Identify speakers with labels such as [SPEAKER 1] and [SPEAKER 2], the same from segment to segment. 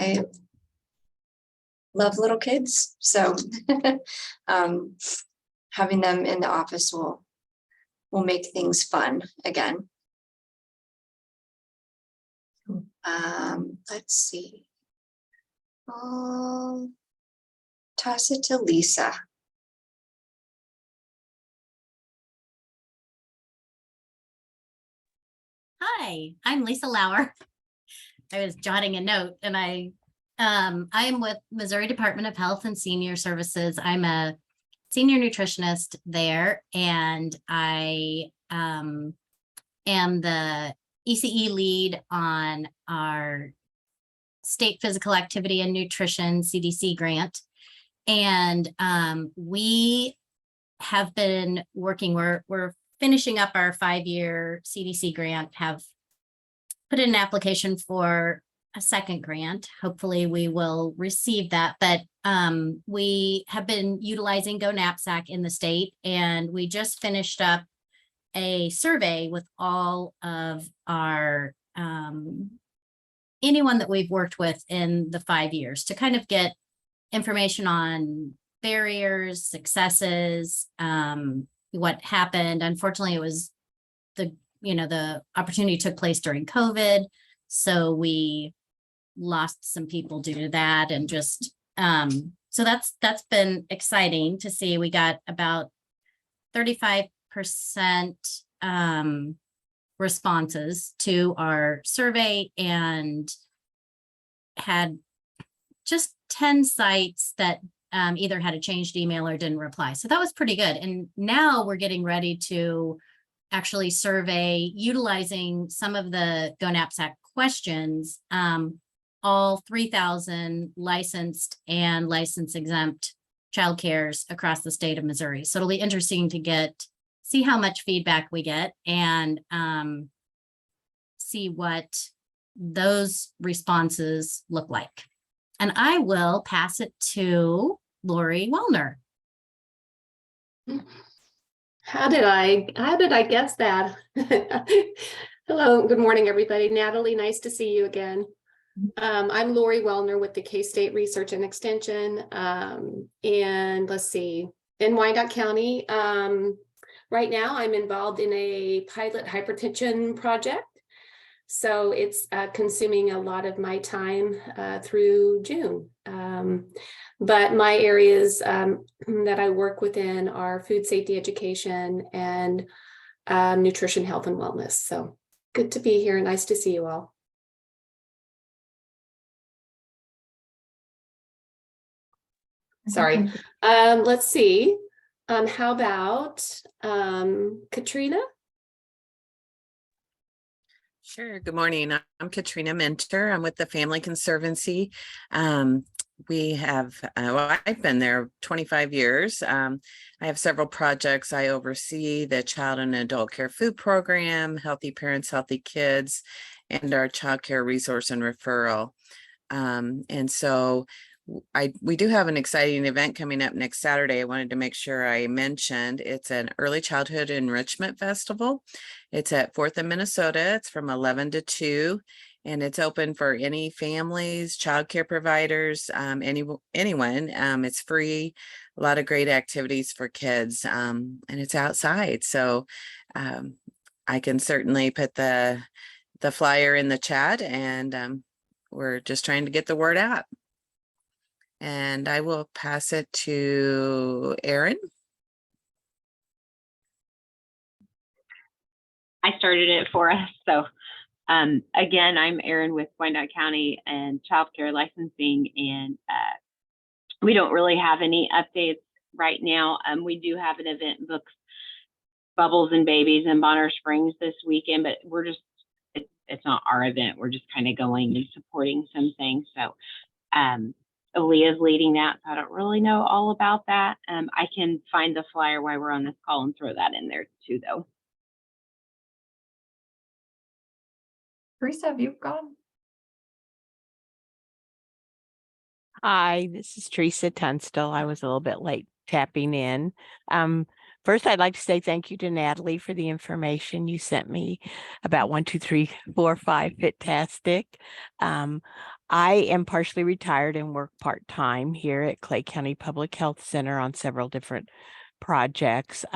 [SPEAKER 1] I love little kids, so having them in the office will make things fun again. Let's see. I'll toss it to Lisa.
[SPEAKER 2] Hi, I'm Lisa Lauer. I was jotting a note, and I am with Missouri Department of Health and Senior Services. I'm a senior nutritionist there, and I am the ECE lead on our state physical activity and nutrition CDC grant. And we have been working, we're finishing up our 5-year CDC grant, have put in an application for a second grant. Hopefully we will receive that, but we have been utilizing Go Knapsack in the state, and we just finished up a survey with all of our anyone that we've worked with in the 5 years to kind of get information on barriers, successes, what happened. Unfortunately, it was the opportunity took place during COVID, so we lost some people due to that, and just so that's been exciting to see. We got about 35% responses to our survey, and had just 10 sites that either had a changed email or didn't reply. So that was pretty good. And now we're getting ready to actually survey, utilizing some of the Go Knapsack questions, all 3,000 licensed and license exempt childcares across the state of Missouri. So it'll be interesting to see how much feedback we get, and see what those responses look like. And I will pass it to Lori Wellner.
[SPEAKER 3] How did I guess that? Hello, good morning, everybody. Natalie, nice to see you again. I'm Lori Wellner with the K-State Research and Extension. And let's see, in Wyandotte County, right now I'm involved in a pilot hypertension project. So it's consuming a lot of my time through June. But my areas that I work within are food safety education and nutrition, health, and wellness. So good to be here. Nice to see you all. Sorry. Let's see. How about Katrina?
[SPEAKER 4] Sure. Good morning. I'm Katrina Minter. I'm with the Family Conservancy. We have, I've been there 25 years. I have several projects. I oversee the Child and Adult Care Food Program, Healthy Parents, Healthy Kids, and our Child Care Resource and Referral. And so we do have an exciting event coming up next Saturday. I wanted to make sure I mentioned it's an Early Childhood Enrichment Festival. It's at 4th and Minnesota. It's from 11 to 2, and it's open for any families, childcare providers, anyone. It's free, a lot of great activities for kids, and it's outside. So I can certainly put the flyer in the chat, and we're just trying to get the word out. And I will pass it to Erin.
[SPEAKER 5] I started it for us. So again, I'm Erin with Wyandotte County and Child Care Licensing, and we don't really have any updates right now. We do have an event booked, Bubbles and Babies in Bonner Springs this weekend, but we're just, it's not our event. We're just kind of going and supporting some things. So Aaliyah's leading that, so I don't really know all about that. I can find the flyer while we're on this call and throw that in there too, though.
[SPEAKER 6] Teresa, have you gone?
[SPEAKER 7] Hi, this is Teresa Tunstall. I was a little bit late tapping in. First, I'd like to say thank you to Natalie for the information you sent me about 1, 2, 3, 4, 5 Fit-tastic. I am partially retired and work part-time here at Clay County Public Health Center on several different projects.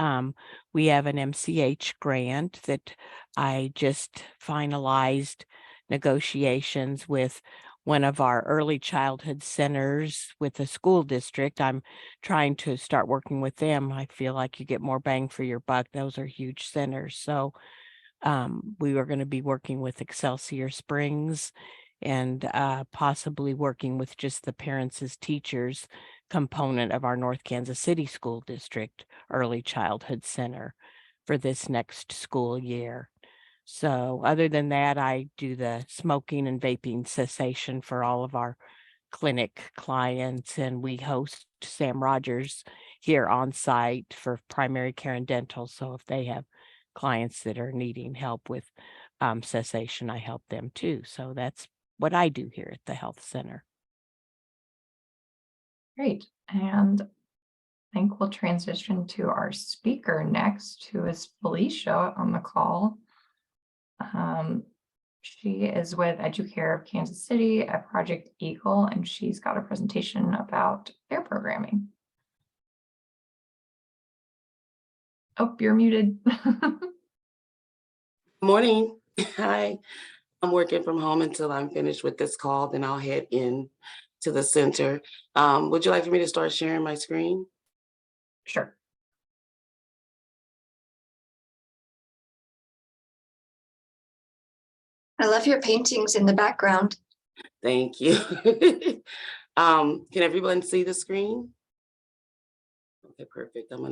[SPEAKER 7] We have an MCH grant that I just finalized negotiations with one of our early childhood centers with the school district. I'm trying to start working with them. I feel like you get more bang for your buck. Those are huge centers. So we are going to be working with Excelsior Springs and possibly working with just the parents as teachers component of our North Kansas City School District Early Childhood Center for this next school year. So other than that, I do the smoking and vaping cessation for all of our clinic clients, and we host Sam Rogers here on site for primary care and dental. So if they have clients that are needing help with cessation, I help them too. So that's what I do here at the health center.
[SPEAKER 6] Great. And I think we'll transition to our speaker next, who is Felicia on the call. She is with Educare of Kansas City at Project Eagle, and she's got a presentation about their programming. Oh, you're muted.
[SPEAKER 8] Morning. Hi. I'm working from home until I'm finished with this call, then I'll head in to the center. Would you like for me to start sharing my screen?
[SPEAKER 6] Sure.
[SPEAKER 1] I love your paintings in the background.
[SPEAKER 8] Thank you. Can everyone see the screen? Okay, perfect. All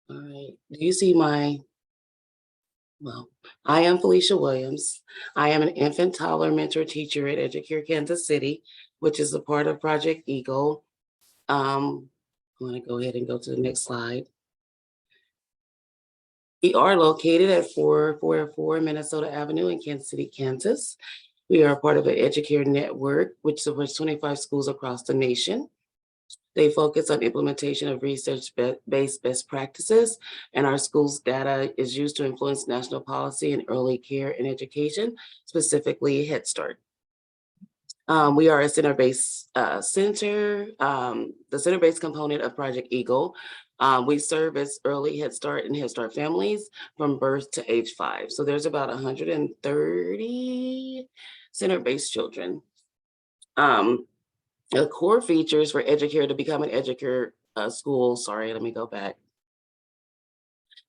[SPEAKER 8] right. Do you see well, I am Felicia Williams. I am an infant toddler mentor teacher at Educare Kansas City, which is a part of Project Eagle. I'm going to go ahead and go to the next slide. We are located at 444 Minnesota Avenue in Kansas City, Kansas. We are a part of an Educare network, which supports 25 schools across the nation. They focus on implementation of research-based best practices, and our school's data is used to influence national policy in early care and education, specifically Head Start. We are a center-based center, the center-based component of Project Eagle. We serve as early Head Start and Head Start families from birth to age 5. So there's about 130 center-based children. The core features for Educare to become an Educare school, sorry, let me go back.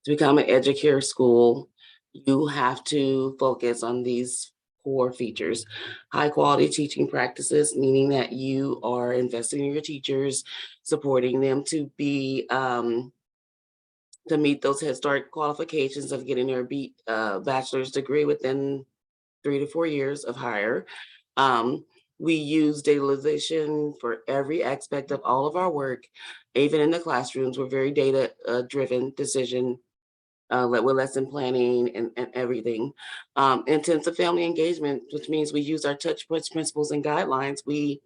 [SPEAKER 8] To become an Educare school, you have to focus on these core features. High quality teaching practices, meaning that you are investing in your teachers, supporting them to be, to meet those Head Start qualifications of getting their bachelor's degree within 3 to 4 years of higher. We use dataization for every aspect of all of our work. Even in the classrooms, we're very data driven decision with lesson planning and everything. Intensive family engagement, which means we use our touch points, principles, and guidelines. We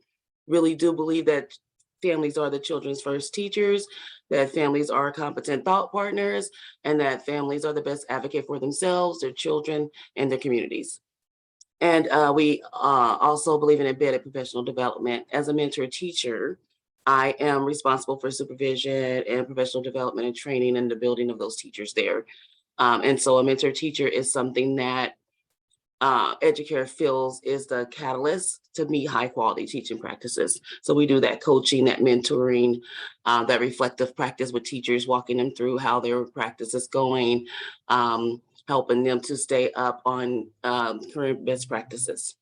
[SPEAKER 8] really do believe that families are the children's first teachers, that families are competent thought partners, and that families are the best advocate for themselves, their children, and their communities. And we also believe in embedded professional development. As a mentor teacher, I am responsible for supervision and professional development and training and the building of those teachers there. And so a mentor teacher is something that Educare feels is the catalyst to meet high quality teaching practices. So we do that coaching, that mentoring, that reflective practice with teachers, walking them through how their practice is going, helping them to stay up on current best practices.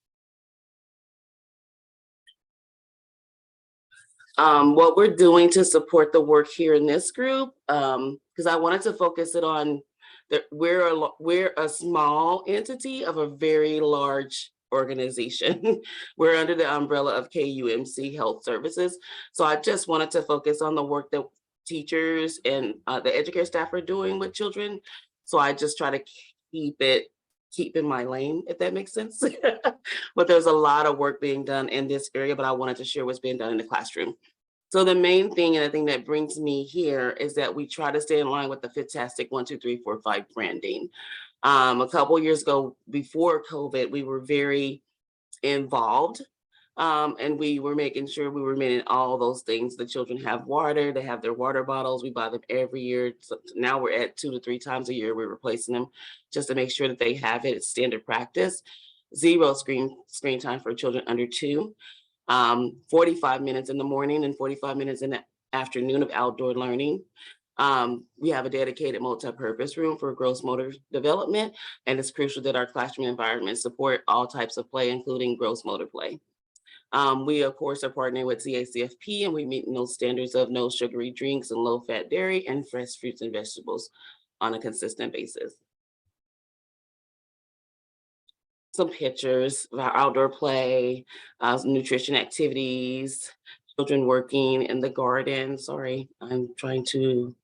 [SPEAKER 8] What we're doing to support the work here in this group, because I wanted to focus it on that we're a small entity of a very large organization. We're under the umbrella of KUMC Health Services. So I just wanted to focus on the work that teachers and the Educare staff are doing with children. So I just try to keep in my lane, if that makes sense. But there's a lot of work being done in this area, but I wanted to share what's being done in the classroom. So the main thing, and the thing that brings me here, is that we try to stay in line with the FITtastic 1, 2, 3, 4, 5 branding. A couple years ago, before COVID, we were very involved. And we were making sure we were meeting all those things. The children have water, they have their water bottles. We buy them every year. So now we're at 2 to 3 times a year. We're replacing them just to make sure that they have it. It's standard practice. Zero screen time for children under 2. 45 minutes in the morning and 45 minutes in the afternoon of outdoor learning. We have a dedicated multi-purpose room for gross motor development, and it's crucial that our classroom environment support all types of play, including gross motor play. We, of course, are partnering with CACFP, and we meet those standards of no sugary drinks and low-fat dairy and fresh fruits and vegetables on a consistent basis. Some pictures of our outdoor play, nutrition activities, children working in the garden. Sorry, I'm trying to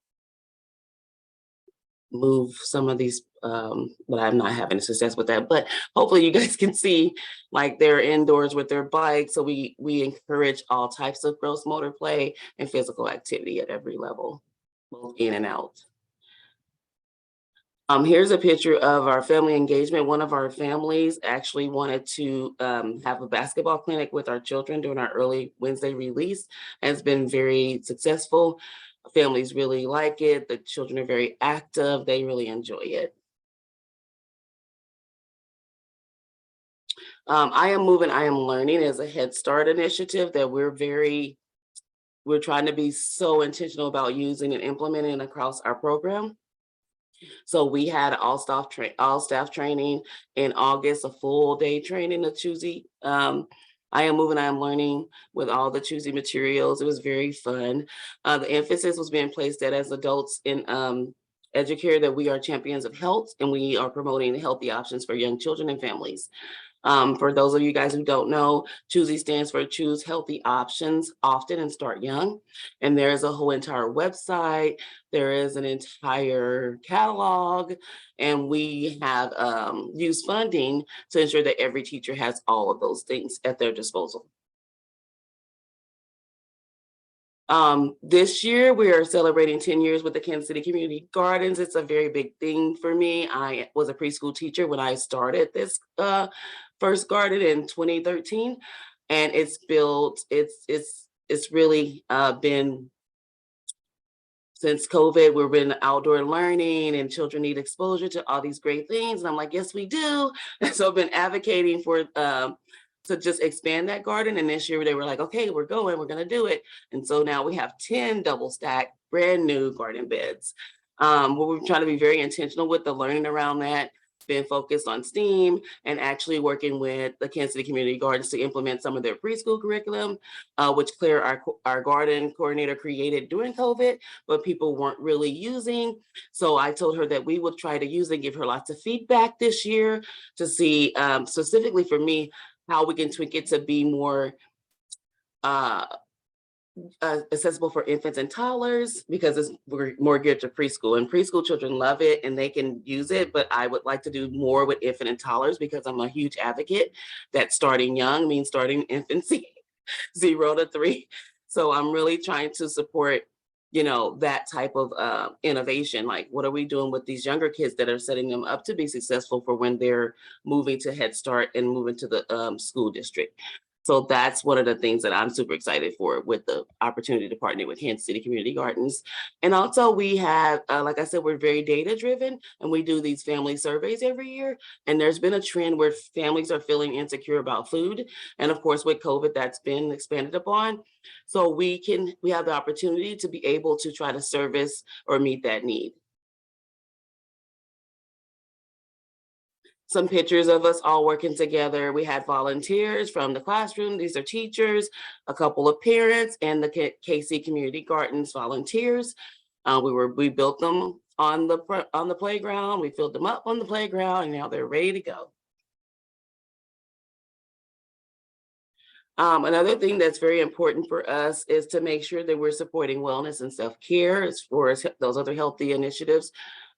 [SPEAKER 8] move some of these, but I'm not having success with that. But hopefully you guys can see, like, they're indoors with their bikes. So we encourage all types of gross motor play and physical activity at every level, both in and out. Here's a picture of our family engagement. One of our families actually wanted to have a basketball clinic with our children during our early Wednesday release, and it's been very successful. Families really like it. The children are very active. They really enjoy it. I Am Moving, I Am Learning is a Head Start initiative that we're trying to be so intentional about using and implementing across our program. So we had all staff training in August, a full day training of Choosy. I Am Moving, I Am Learning with all the Choosy materials. It was very fun. The emphasis was being placed that as adults in Educare, that we are champions of health, and we are promoting healthy options for young children and families. For those of you guys who don't know, Choosy stands for Choose Healthy Options Often and Start Young. And there is a whole entire website. There is an entire catalog, and we have used funding to ensure that every teacher has all of those things at their disposal. This year, we are celebrating 10 years with the Kansas City Community Gardens. It's a very big thing for me. I was a preschool teacher when I started this first garden in 2013, and it's really been, since COVID, we've been outdoor learning and children need exposure to all these great things. And I'm like, yes, we do. And so I've been advocating for to just expand that garden. And this year they were like, okay, we're gonna do it. And so now we have 10 double stacked brand new garden beds. We're trying to be very intentional with the learning around that, been focused on STEAM and actually working with the Kansas City Community Gardens to implement some of their preschool curriculum, which Claire, our garden coordinator, created during COVID, but people weren't really using. So I told her that we would try to use and give her lots of feedback this year to see, specifically for me, how we can tweak it to be more accessible for infants and toddlers, because we're more geared to preschool, and preschool children love it and they can use it. But I would like to do more with infant and toddlers, because I'm a huge advocate that starting young means starting infancy, 0 to 3. So I'm really trying to support, that type of innovation. Like, what are we doing with these younger kids that are setting them up to be successful for when they're moving to Head Start and moving to the school district? So that's one of the things that I'm super excited for, with the opportunity to partner with Kansas City Community Gardens. And also we have, like I said, we're very data driven, and we do these family surveys every year. And there's been a trend where families are feeling insecure about food. And of course, with COVID, that's been expanded upon. So we have the opportunity to be able to try to service or meet that need. Some pictures of us all working together. We had volunteers from the classroom. These are teachers, a couple of parents, and the KC Community Gardens volunteers. We built them on the playground. We filled them up on the playground, and now they're ready to go. Another thing that's very important for us is to make sure that we're supporting wellness and self-care as far as those other healthy initiatives.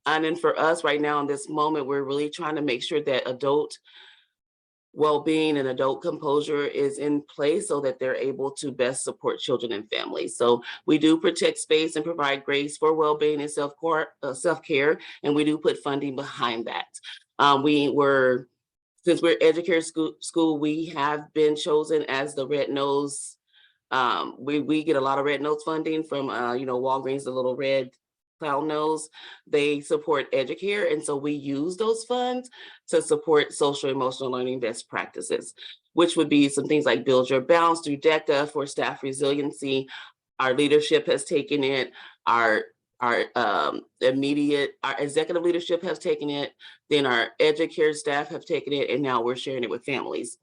[SPEAKER 8] And then for us right now in this moment, we're really trying to make sure that adult well-being and adult composure is in place so that they're able to best support children and families. So we do protect space and provide grace for well-being and self-care, and we do put funding behind that. Since we're Educare school, we have been chosen as the Red Nose. We get a lot of Red Nose funding from Walgreens, the little red clown nose. They support Educare, and so we use those funds to support social emotional learning best practices, which would be some things like Build Your Bounce through DECA for staff resiliency. Our leadership has taken it. Our executive leadership has taken it. Then our Educare staff have taken it, and now we're sharing it with families.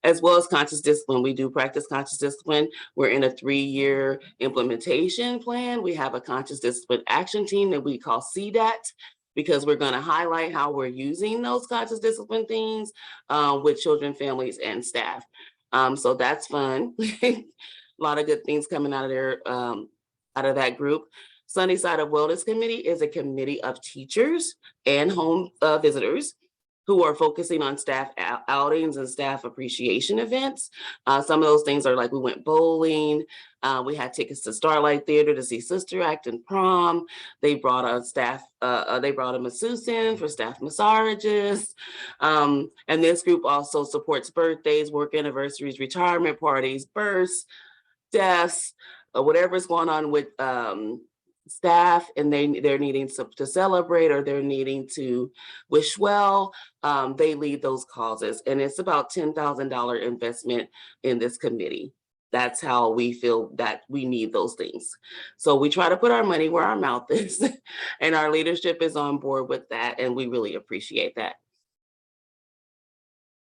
[SPEAKER 8] As well as conscious discipline. We do practice conscious discipline. We're in a 3-year implementation plan. We have a conscious discipline action team that we call CDAT, because we're going to highlight how we're using those conscious discipline things with children, families, and staff. So that's fun. A lot of good things coming out of there, out of that group. Sunnyside of Wellness Committee is a committee of teachers and home visitors who are focusing on staff outings and staff appreciation events. Some of those things are like, we went bowling, we had tickets to Starlight Theater to see Sister Act and prom. They brought a masseuse in for staff massages. And this group also supports birthdays, work anniversaries, retirement parties, births, deaths, whatever's going on with staff, and they're needing to celebrate, or they're needing to wish well. They lead those causes, and it's about $10,000 investment in this committee. That's how we feel that we need those things. So we try to put our money where our mouth is, and our leadership is on board with that, and we really appreciate that.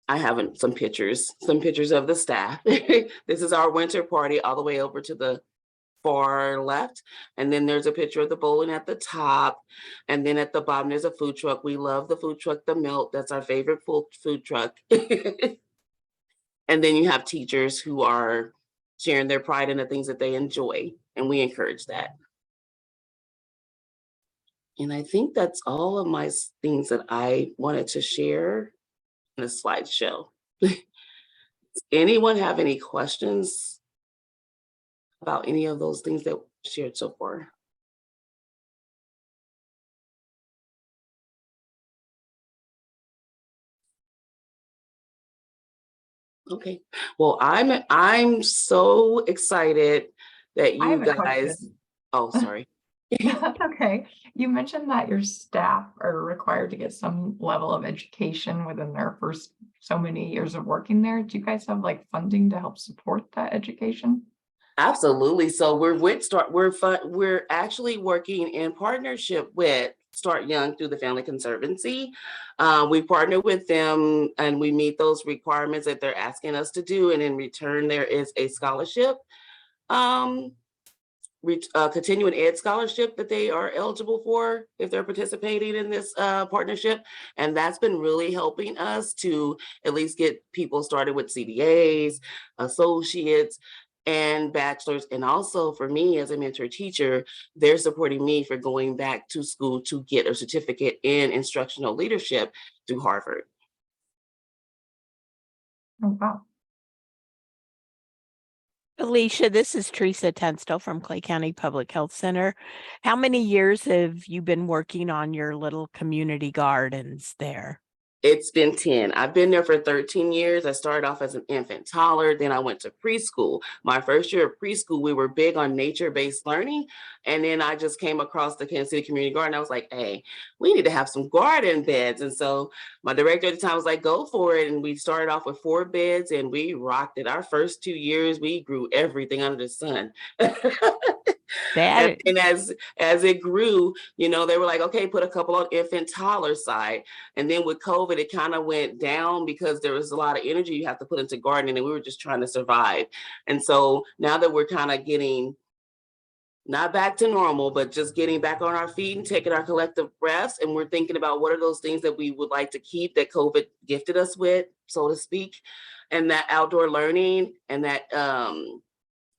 [SPEAKER 8] I have some pictures of the staff. This is our winter party all the way over to the far left, and then there's a picture of the bowling at the top, and then at the bottom there's a food truck. We love the food truck, the Melt. That's our favorite food truck. And then you have teachers who are sharing their pride in the things that they enjoy, and we encourage that. And I think that's all of my things that I wanted to share in a slideshow. Does anyone have any questions about any of those things that we shared so far? Okay, well, I'm so excited that
[SPEAKER 6] I
[SPEAKER 8] you
[SPEAKER 6] have a
[SPEAKER 8] guys,
[SPEAKER 6] question.
[SPEAKER 8] oh, sorry.
[SPEAKER 6] That's okay. You mentioned that your staff are required to get some level of education within their first so many years of working there. Do you guys have like funding to help support that education?
[SPEAKER 8] Absolutely. So we're actually working in partnership with Start Young through the Family Conservancy. We partner with them, and we meet those requirements that they're asking us to do. And in return, there is a scholarship, continuing ed scholarship that they are eligible for if they're participating in this partnership. And that's been really helping us to at least get people started with CDAs, associates, and bachelor's. And also for me as a mentor teacher, they're supporting me for going back to school to get a certificate in instructional leadership through Harvard.
[SPEAKER 6] Oh, wow.
[SPEAKER 7] Alicia, this is Teresa Tunstall from Clay County Public Health Center. How many years have you been working on your little community gardens there?
[SPEAKER 8] It's been 10. I've been there for 13 years. I started off as an infant toddler. Then I went to preschool. My first year of preschool, we were big on nature-based learning. And then I just came across the Kansas City Community Garden. I was like, hey, we need to have some garden beds. And so my director at the time was like, go for it. And we started off with 4 beds, and we rocked it. Our first 2 years, we grew everything under the sun. And as it grew, they were like, okay, put a couple on infant toddler side. And then with COVID, it kind of went down because there was a lot of energy you have to put into gardening, and we were just trying to survive. And so now that we're kind of getting not back to normal, but just getting back on our feet and taking our collective breaths, and we're thinking about what are those things that we would like to keep that COVID gifted us with, so to speak, and that outdoor learning and that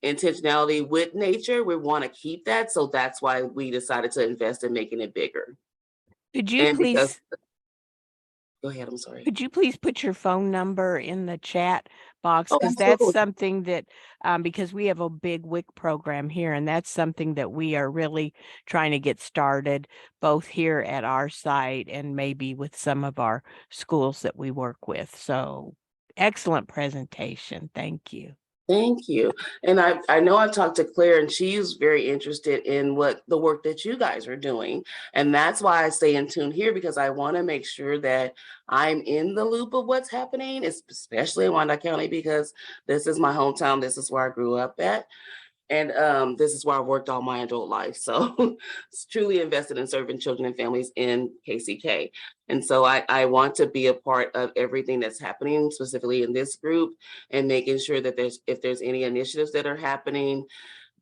[SPEAKER 8] intentionality with nature, we want to keep that. So that's why we decided to invest in making it bigger.
[SPEAKER 7] Could you please
[SPEAKER 8] Go ahead, I'm sorry.
[SPEAKER 7] Could you please put your phone number in the chat box?
[SPEAKER 8] Oh,
[SPEAKER 7] Because that's
[SPEAKER 8] absolutely.
[SPEAKER 7] something that, because we have a big WIC program here, and that's something that we are really trying to get started, both here at our site and maybe with some of our schools that we work with. So excellent presentation. Thank you.
[SPEAKER 8] Thank you. And I know I've talked to Claire, and she's very interested in what the work that you guys are doing. And that's why I stay in tune here, because I want to make sure that I'm in the loop of what's happening, especially in Wyandotte County, because this is my hometown. This is where I grew up at. And this is where I've worked all my adult life. So it's truly invested in serving children and families in KCK. And so I want to be a part of everything that's happening, specifically in this group, and making sure that if there's any initiatives that are happening,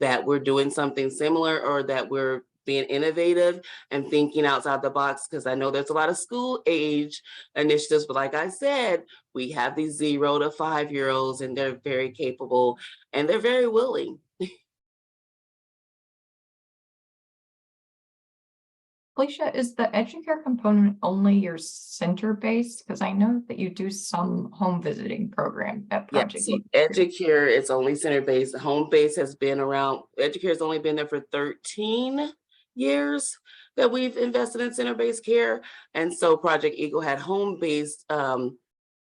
[SPEAKER 8] that we're doing something similar, or that we're being innovative and thinking outside the box, because I know there's a lot of school age initiatives, but like I said, we have these 0 to 5-year-olds, and they're very capable and they're very willing.
[SPEAKER 6] Felicia, is the EduCare component only your center-based? Because I know that you do some home visiting program at
[SPEAKER 8] Yeah,
[SPEAKER 6] Project
[SPEAKER 8] so
[SPEAKER 6] Eagle.
[SPEAKER 8] EduCare is only center-based. Home base has been around, EduCare has only been there for 13 years that we've invested in center-based care. And so Project Eagle had home-based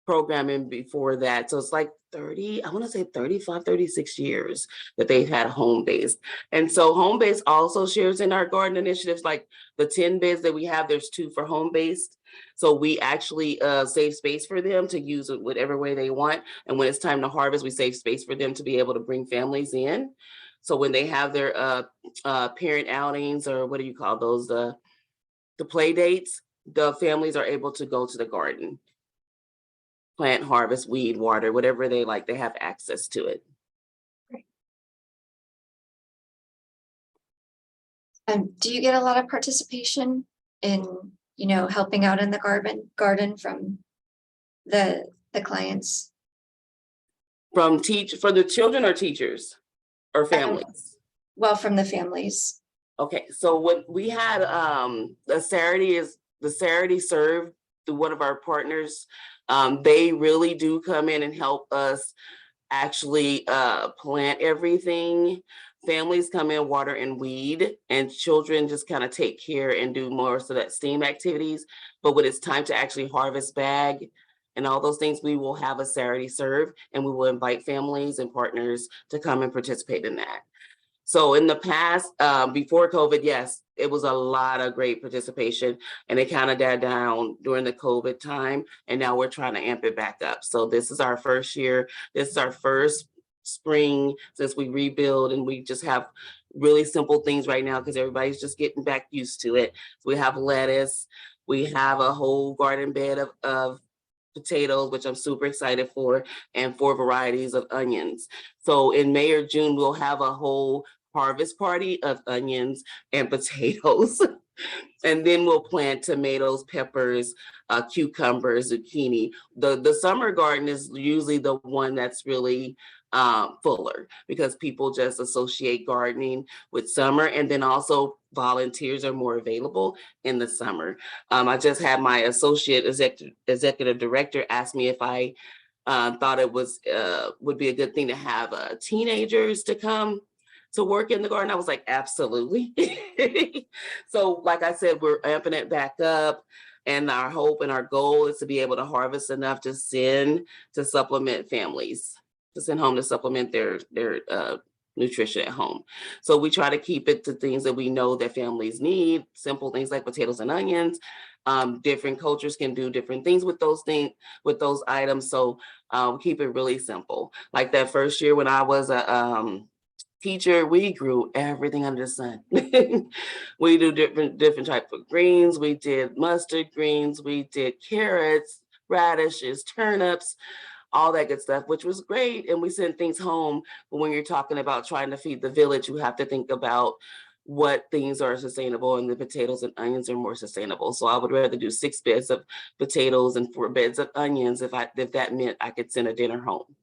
[SPEAKER 8] programming before that. So it's like 30, I want to say 35, 36 years that they've had home-based. And so home-based also shares in our garden initiatives, like the 10 beds that we have, there's 2 for home-based. So we actually save space for them to use it whatever way they want. And when it's time to harvest, we save space for them to be able to bring families in. So when they have their parent outings, or what do you call those, the play dates, the families are able to go to the garden, plant, harvest, weed, water, whatever they like, they have access to it.
[SPEAKER 1] Do you get a lot of participation in, helping out in the garden from the clients?
[SPEAKER 8] For the children or teachers or families?
[SPEAKER 1] Well, from the families.
[SPEAKER 8] Okay, so what we had, the Saturday Serve through one of our partners. They really do come in and help us actually plant everything. Families come in, water and weed, and children just kind of take care and do more so that STEAM activities. But when it's time to actually harvest bag and all those things, we will have a Saturday Serve, and we will invite families and partners to come and participate in that. So in the past, before COVID, yes, it was a lot of great participation, and it kind of died down during the COVID time. And now we're trying to amp it back up. So this is our first year. This is our first spring since we rebuild, and we just have really simple things right now because everybody's just getting back used to it. So we have lettuce. We have a whole garden bed of potatoes, which I'm super excited for, and 4 varieties of onions. So in May or June, we'll have a whole harvest party of onions and potatoes. And then we'll plant tomatoes, peppers, cucumbers, zucchini. The summer garden is usually the one that's really fuller, because people just associate gardening with summer, and then also volunteers are more available in the summer. I just had my associate executive director ask me if I thought it would be a good thing to have teenagers to come to work in the garden. I was like, absolutely. So like I said, we're amping it back up. And our hope and our goal is to be able to harvest enough to send to supplement families, to send home to supplement their nutrition at home. So we try to keep it to things that we know that families need, simple things like potatoes and onions. Different cultures can do different things with those items. So we keep it really simple. Like that first year when I was a teacher, we grew everything under the sun. We do different types of greens. We did mustard greens. We did carrots, radishes, turnips, all that good stuff, which was great. And we sent things home. But when you're talking about trying to feed the village, you have to think about what things are sustainable, and the potatoes and onions are more sustainable. So I would rather do 6 beds of potatoes and 4 beds of onions if that meant I could send a dinner home.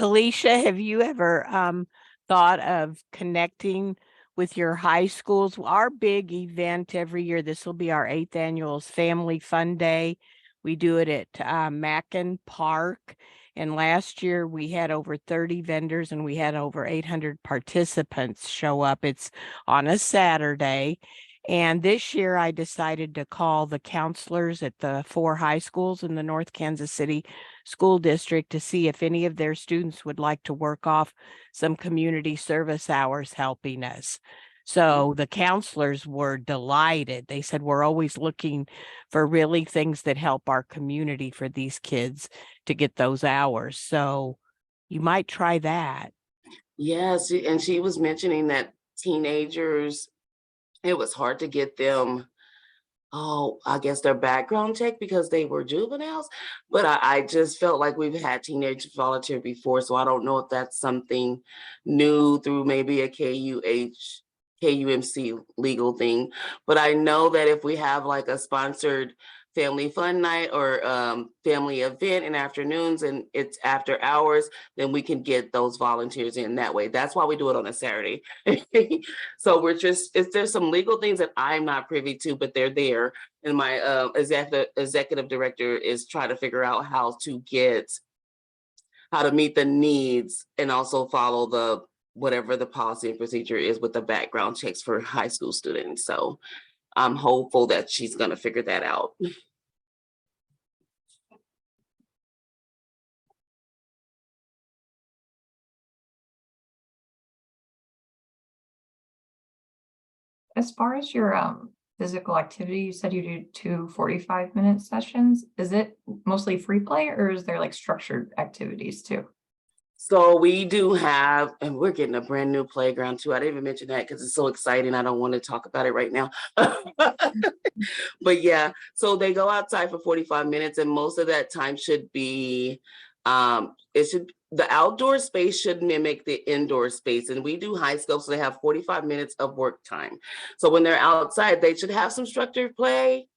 [SPEAKER 7] Alicia, have you ever thought of connecting with your high schools. Our big event every year, this will be our 8th annual, is Family Fun Day. We do it at Mackin Park. And last year we had over 30 vendors and we had over 800 participants show up. It's on a Saturday. And this year I decided to call the counselors at the 4 high schools in the North Kansas City School District to see if any of their students would like to work off some community service hours helping us. So the counselors were delighted. They said, we're always looking for really things that help our community for these kids to get those hours. So you might try that.
[SPEAKER 8] Yes, and she was mentioning that teenagers, it was hard to get them, I guess their background check because they were juveniles. But I just felt like we've had teenagers volunteer before, so I don't know if that's something new through maybe a KUMC legal thing. But I know that if we have like a sponsored family fun night or family event in afternoons and it's after hours, then we can get those volunteers in that way. That's why we do it on a Saturday. So there's some legal things that I'm not privy to, but they're there. And my executive director is trying to figure out how to meet the needs and also follow whatever the policy and procedure is with the background checks for high school students. So I'm hopeful that she's going to figure that out.
[SPEAKER 6] As far as your physical activity, you said you do 2 45-minute sessions. Is it mostly free play or is there like structured activities too?
[SPEAKER 8] So we do have, and we're getting a brand new playground too. I didn't even mention that because it's so exciting. I don't want to talk about it right now. But yeah, so they go outside for 45 minutes and most of that time should be, the outdoor space should mimic the indoor space. And we do high scope, so they have 45 minutes of work time. So when they're outside, they should have some structured play.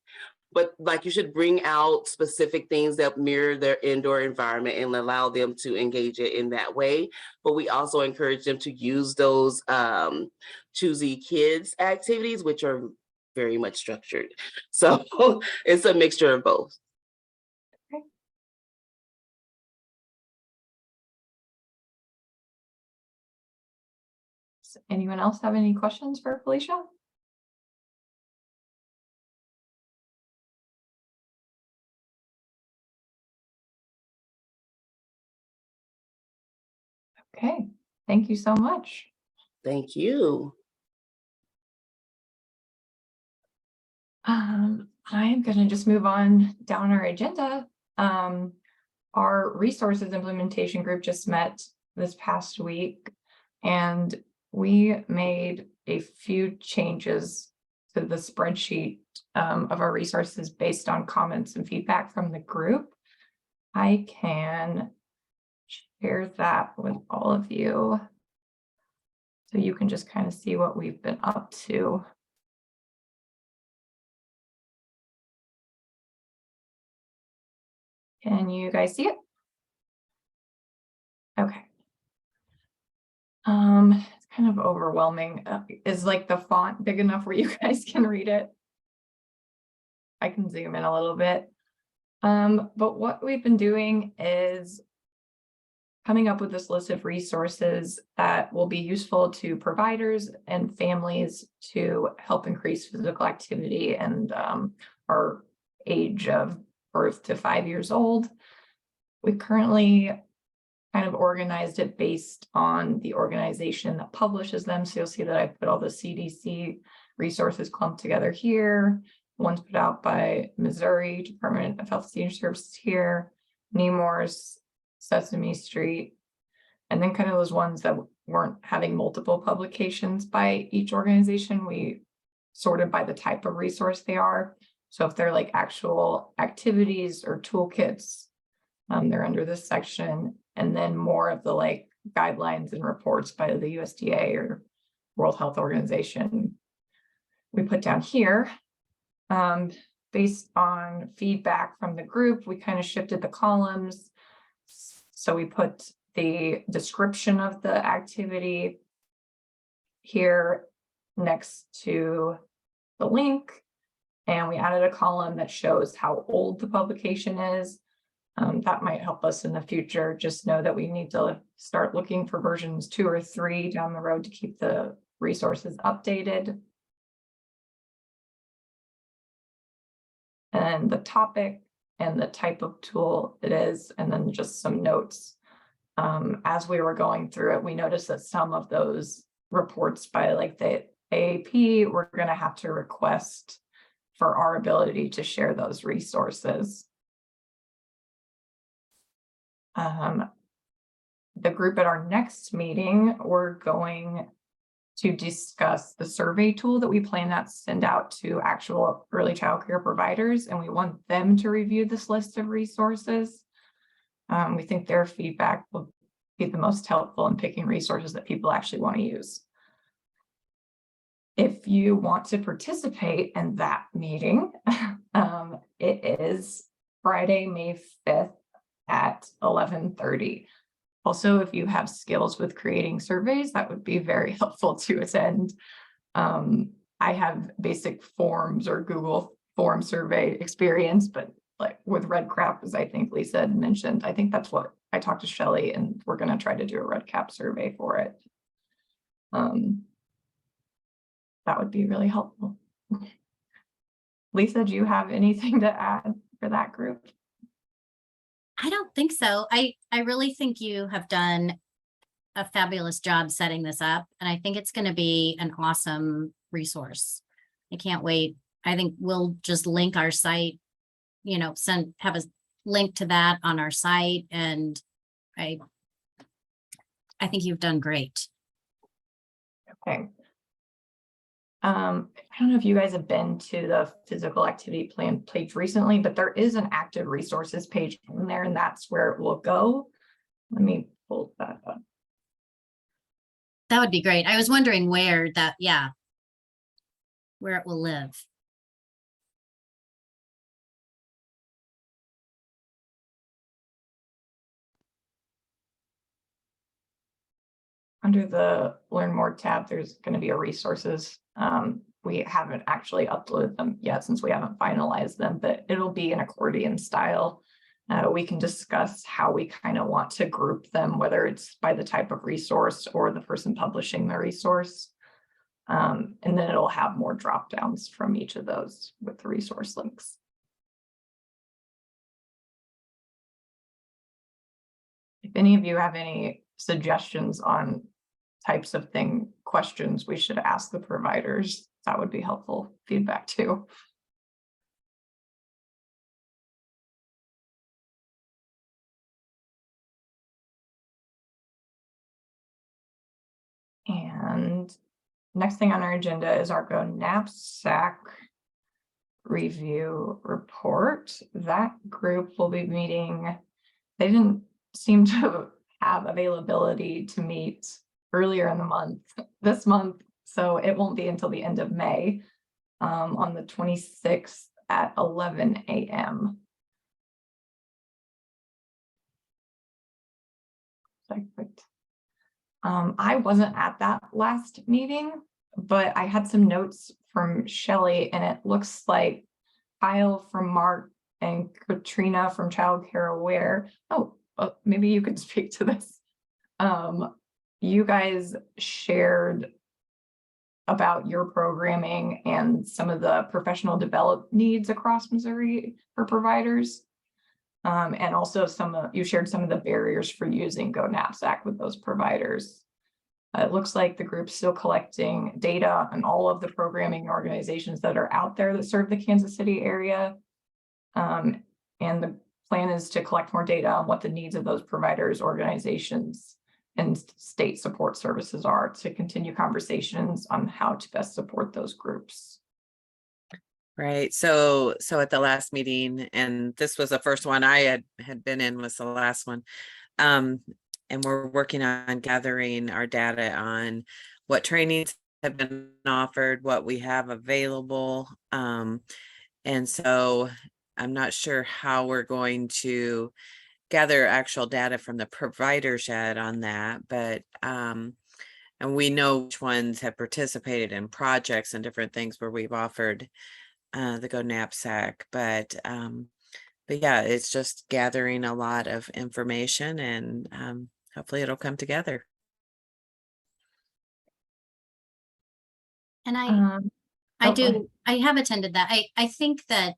[SPEAKER 8] But like you should bring out specific things that mirror their indoor environment and allow them to engage it in that way. But we also encourage them to use those Choosy Kids activities, which are very much structured. So it's a mixture of both.
[SPEAKER 6] Okay. Does anyone else have any questions for Felicia? Okay, thank you so much.
[SPEAKER 8] Thank you.
[SPEAKER 6] I'm gonna just move on down our agenda. Our resources implementation group just met this past week and we made a few changes to the spreadsheet of our resources based on comments and feedback from the group. I can share that with all of you so you can just kind of see what we've been up to. Can you guys see it? Okay. It's kind of overwhelming. Is like the font big enough where you guys can read it? I can zoom in a little bit. But what we've been doing is coming up with this list of resources that will be useful to providers and families to help increase physical activity and our age of birth to 5 years old. We currently kind of organized it based on the organization that publishes them. So you'll see that I put all the CDC resources clumped together here. One's put out by Missouri Department of Health and Senior Services here, Nemours, Sesame Street, and then kind of those ones that weren't having multiple publications by each organization. We sorted by the type of resource they are. So if they're like actual activities or toolkits, they're under this section. And then more of the like guidelines and reports by the USDA or World Health Organization, we put down here. Based on feedback from the group, we kind of shifted the columns. So we put the description of the activity here next to the link. And we added a column that shows how old the publication is. That might help us in the future. Just know that we need to start looking for versions 2 or 3 down the road to keep the resources updated. And the topic and the type of tool it is, and then just some notes. As we were going through it, we noticed that some of those reports by like the AAP, we're going to have to request for our ability to share those resources. The group at our next meeting, we're going to discuss the survey tool that we plan to send out to actual early childcare providers, and we want them to review this list of resources. We think their feedback will be the most helpful in picking resources that people actually want to use. If you want to participate in that meeting, it is Friday, May 5th at 11:30. Also, if you have skills with creating surveys, that would be very helpful to attend. I have basic forms or Google form survey experience, but like with REDCap, as I think Lisa had mentioned, I think that's what I talked to Shelley, and we're going to try to do a REDCap survey for it. That would be really helpful. Lisa, do you have anything to add for that group?
[SPEAKER 2] I don't think so. I really think you have done a fabulous job setting this up, and I think it's going to be an awesome resource. I can't wait. I think we'll just link our site, you know, have a link to that on our site, and I think you've done great.
[SPEAKER 6] Okay. I don't know if you guys have been to the physical activity plan page recently, but there is an active resources page in there, and that's where it will go. Let me pull that up.
[SPEAKER 2] That would be great. I was wondering where that, yeah, where it will live.
[SPEAKER 6] Under the Learn More tab, there's going to be a resources. We haven't actually uploaded them yet since we haven't finalized them, but it'll be an accordion style. We can discuss how we kind of want to group them, whether it's by the type of resource or the person publishing the resource. And then it'll have more drop downs from each of those with the resource links. If any of you have any suggestions on types of questions we should ask the providers, that would be helpful feedback too. And next thing on our agenda is our Go Knapsack review report. That group will be meeting. They didn't seem to have availability to meet earlier in the month, this month, so it won't be until the end of May, on the 26th at 11 a.m. I wasn't at that last meeting, but I had some notes from Shelley, and it looks like Kyle from Mark and Katrina from Child Care Aware. Oh, maybe you could speak to this. You guys shared about your programming and some of the professional development needs across Missouri for providers. And also you shared some of the barriers for using Go Knapsack with those providers. It looks like the group's still collecting data on all of the programming organizations that are out there that serve the Kansas City area. And the plan is to collect more data on what the needs of those providers, organizations, and state support services are to continue conversations on how to best support those groups.
[SPEAKER 4] Right. So at the last meeting, and this was the first one I had been in, was the last one. And we're working on gathering our data on what trainings have been offered, what we have available. And so I'm not sure how we're going to gather actual data from the providers yet on that, but I'm and we know which ones have participated in projects and different things where we've offered the Go Knapsack, but yeah, it's just gathering a lot of information, and hopefully it'll come together.
[SPEAKER 2] And I
[SPEAKER 6] Oh, go ahead.
[SPEAKER 2] I have attended that. I think that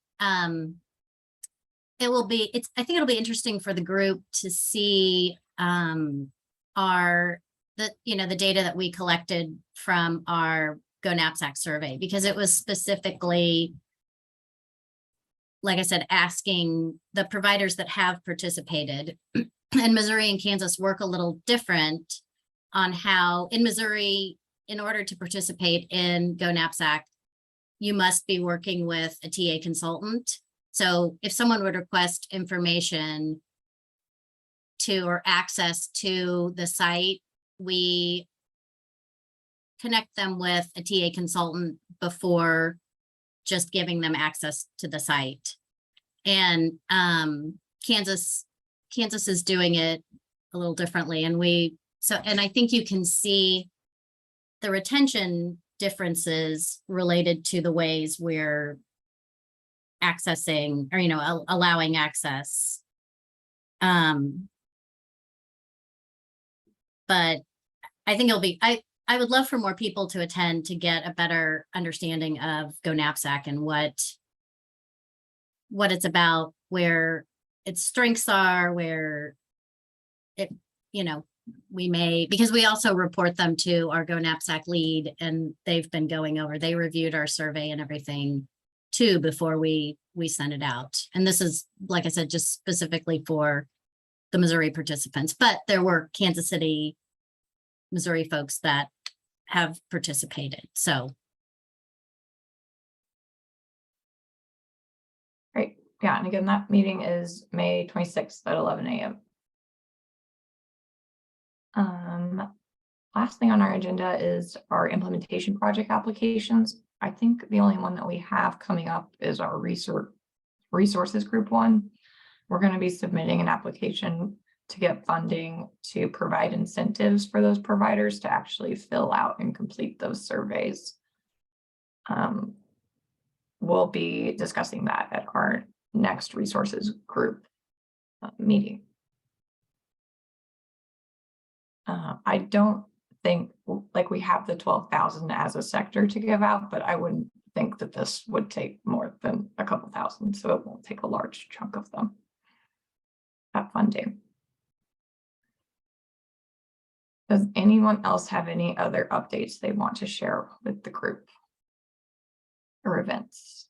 [SPEAKER 2] it will be, I think it'll be interesting for the group to see the data that we collected from our Go Knapsack survey, because it was specifically, like I said, asking the providers that have participated. And Missouri and Kansas work a little different on how, in Missouri, in order to participate in Go Knapsack, you must be working with a TA consultant. So if someone would request information or access to the site, we connect them with a TA consultant before just giving them access to the site. And Kansas is doing it a little differently. And I think you can see the retention differences related to the ways we're accessing, or, allowing access. But I think I would love for more people to attend to get a better understanding of Go Knapsack and what it's about, where its strengths are, where it, because we also report them to our Go Knapsack lead, and they've been they reviewed our survey and everything too before we send it out. And this is, like I said, just specifically for the Missouri participants, but there were Kansas City, Missouri folks that have participated. So.
[SPEAKER 6] Great. Yeah, and again, that meeting is May 26th at 11 a.m. Last thing on our agenda is our implementation project applications. I think the only one that we have coming up is our resources group one. We're going to be submitting an application to get funding to provide incentives for those providers to actually fill out and complete those surveys. We'll be discussing that at our next resources group meeting. I don't think we have the 12,000 as a sector to give out, but I wouldn't think that this would take more than a couple thousand, so it won't take a large chunk of them, that funding. Does anyone else have any other updates they want to share with the group or events?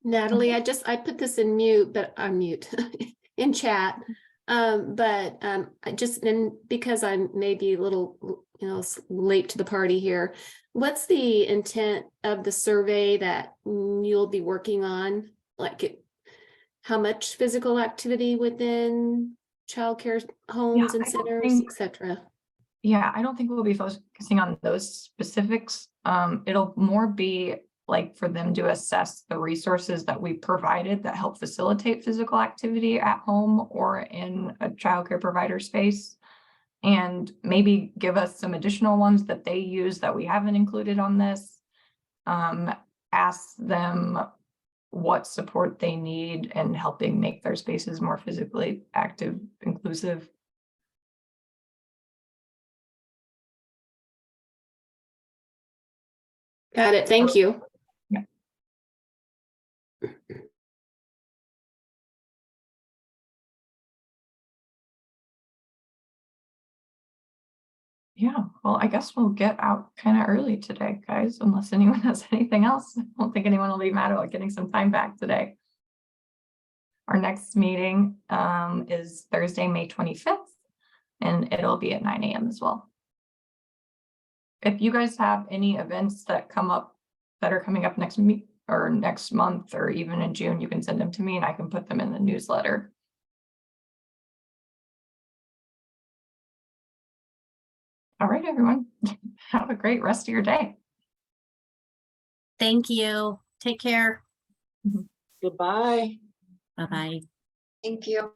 [SPEAKER 3] Natalie, I put this in mute, but I'm mute in chat. Because I'm maybe a little, late to the party here. What's the intent of the survey that you'll be working on? How much physical activity within childcare homes and centers, etc.?
[SPEAKER 6] Yeah, I don't think we'll be focusing on those specifics. It'll more be for them to assess the resources that we provided that help facilitate physical activity at home or in a childcare provider space, and maybe give us some additional ones that they use that we haven't included on this. Ask them what support they need in helping make their spaces more physically active, inclusive.
[SPEAKER 3] Got it. Thank you.
[SPEAKER 6] Yeah, well, I guess we'll get out kind of early today, guys, unless anyone has anything else. I don't think anyone will be mad about getting some time back today. Our next meeting is Thursday, May 25th, and it'll be at 9 a.m. as well. If you guys have any events that come up that are coming up next month or even in June, you can send them to me and I can put them in the newsletter. All right, everyone, have a great rest of your day.
[SPEAKER 2] Thank you. Take care.
[SPEAKER 8] Goodbye.
[SPEAKER 2] Bye-bye.
[SPEAKER 1] Thank you.